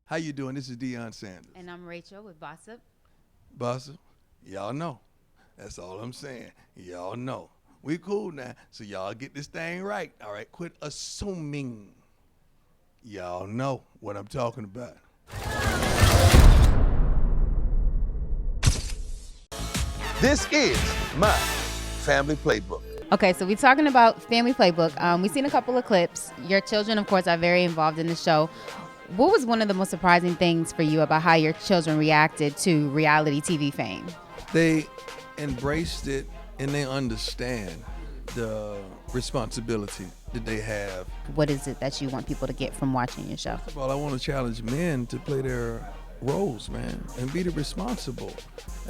How you doing? This is Deion Sanders. And I'm Rachel with BOSSIP. BOSSIP, y'all know. That's all I'm saying. Y'all know. We cool now, so y'all get this thing right. All right, quit assuming. Y'all know what I'm talking about. This is my family playbook. Okay, so we're talking about Family Playbook. We've seen a couple of clips. Your children, of course, are very involved in the show. What was one of the most surprising things for you about how your children reacted to reality TV fame? They embraced it and they understand the responsibility that they have. What is it that you want people to get from watching your show? First of all, I want to challenge men to play their roles, man, and be the responsible.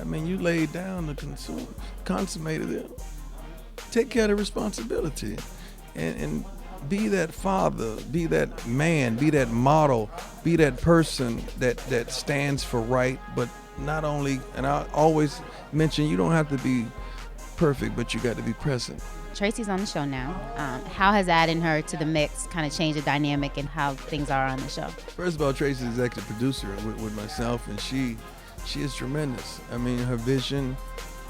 I mean, you laid down the consummated it. Take care of the responsibility and be that father, be that man, be that model, be that person that stands for right, but not only, and I always mention, you don't have to be perfect, but you got to be present. Tracey's on the show now. How has adding her to the mix kind of changed the dynamic and how things are on the show? First of all, Tracey's executive producer with myself, and she is tremendous. I mean, her vision,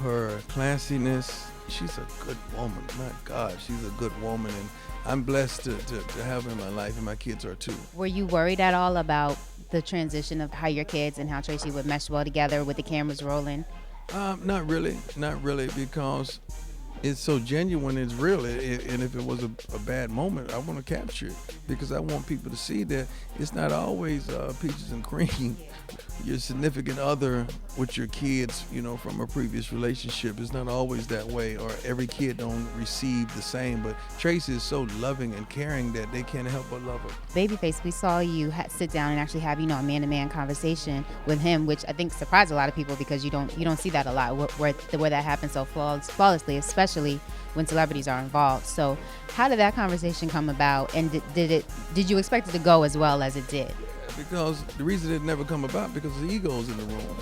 her classiness, she's a good woman. My God, she's a good woman, and I'm blessed to have her in my life, and my kids are too. Were you worried at all about the transition of how your kids and how Tracey would mesh well together with the cameras rolling? Not really, because it's so genuine, it's real, and if it was a bad moment, I want to capture it because I want people to see that it's not always peaches and cream. Your significant other with your kids, you know, from a previous relationship, is not always that way, or every kid don't receive the same, but Tracey is so loving and caring that they can't help but love her. Babyface, we saw you sit down and actually have, a man-to-man conversation with him, which I think surprised a lot of people because you don't see that a lot where that happens so flawlessly, especially when celebrities are involved. So how did that conversation come about, and did you expect it to go as well as it did? Because the reason it never come about because the ego's in the room.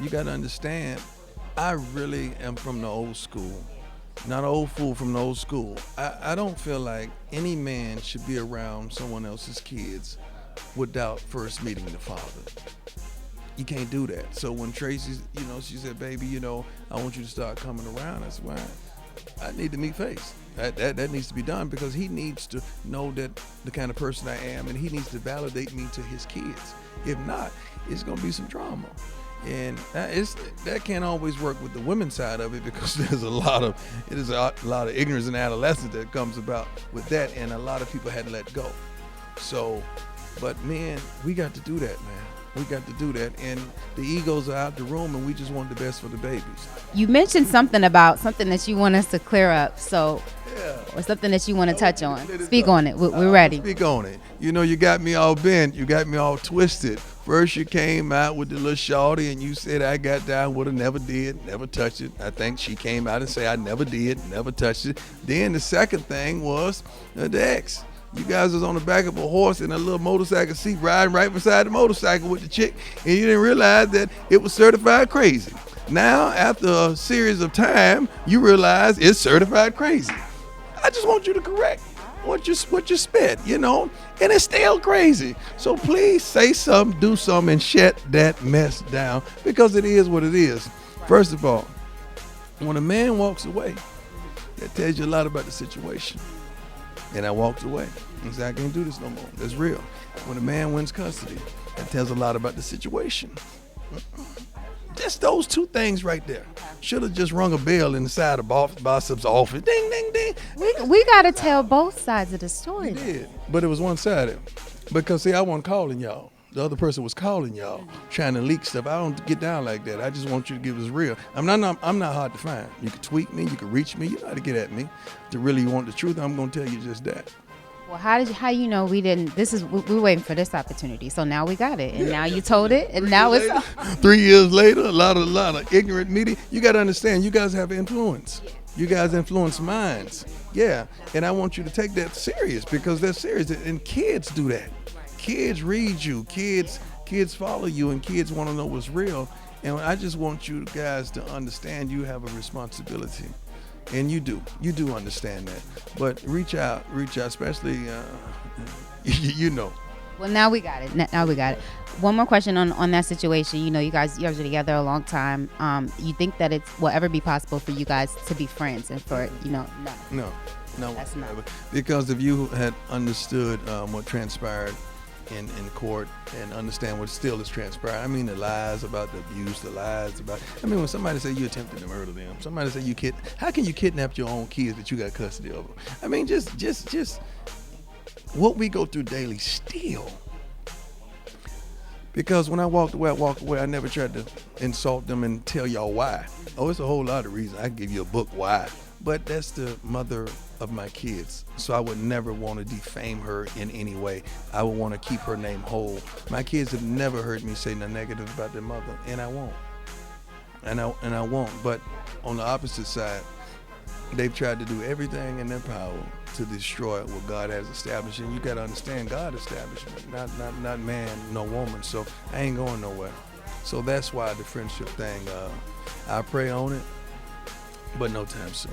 You got to understand, I really am from the old school, not an old fool from the old school. I don't feel like any man should be around someone else's kids without first meeting the father. You can't do that. So when Tracey, she said, baby, I want you to start coming around. I said, well, I need to meet face. That needs to be done because he needs to know that the kind of person I am, and he needs to validate me to his kids. If not, it's going to be some drama. And that can't always work with the women's side of it because there's a lot of ignorance and adolescence that comes about with that, and a lot of people had to let go. So, but man, we got to do that, man. We got to do that, and the egos are out the room, and we just want the best for the babies. You mentioned something that you want us to clear up, so yeah. Or something that you want to touch on. Speak on it. We're ready. Speak on it. You got me all bent. You got me all twisted. First, you came out with the little shawty, and you said I got down with her, never did, never touched it. I think she came out and said I never did, never touched it. Then the second thing was the ex. You guys was on the back of a horse in a little motorcycle seat riding right beside the motorcycle with the chick, and you didn't realize that it was certified crazy. Now, after a series of time, you realize it's certified crazy. I just want you to correct what you spit, and it's still crazy. So please say something, do something, and shut that mess down because it is what it is. First of all, when a man walks away, that tells you a lot about the situation. And I walked away. I said, I can't do this no more. That's real. When a man wins custody, that tells a lot about the situation. Just those two things right there. Should have just rung a bell inside of BOSSIP's office. Ding, ding, ding. We got to tell both sides of the story. You did, but it was one-sided. Because, see, I wasn't calling y'all. The other person was calling y'all, trying to leak stuff. I don't get down like that. I just want you to give us real. I'm not hard to find. You can tweet me, you can reach me, you know how to get at me. To really want the truth, I'm gonna tell you just that. Well, how you know we didn't? We were waiting for this opportunity, so now we got it, and now you told it, and now it's 3 years later. A lot of ignorant media. You got to understand, you guys have influence. You guys influence minds. Yeah, and I want you to take that serious because that's serious, and kids do that. Kids read you, kids follow you, and kids want to know what's real. And I just want you guys to understand you have a responsibility. And you do understand that. But reach out, especially, Well, now we got it. One more question on that situation. You know, you guys are together a long time. You think that it will ever be possible for you guys to be friends and for, you know, No, That's not. because if you had understood what transpired in court and understand what still is transpired, I mean the lies about the abuse, the lies about, I mean when somebody say you attempted to murder them, somebody say how can you kidnap your own kids that you got custody of them? I mean just what we go through daily still. Because when I walked away, I never tried to insult them and tell y'all why. Oh, it's a whole lot of reasons. I can give you a book why. But that's the mother of my kids. So I would never want to defame her in any way. I would want to keep her name whole. My kids have never heard me say nothing negative about their mother, and I won't. And I won't. But on the opposite side, they've tried to do everything in their power to destroy what God has established. And you got to understand, God established it, not man, no woman. So I ain't going nowhere. So that's why the friendship thing, I pray on it, but no time soon.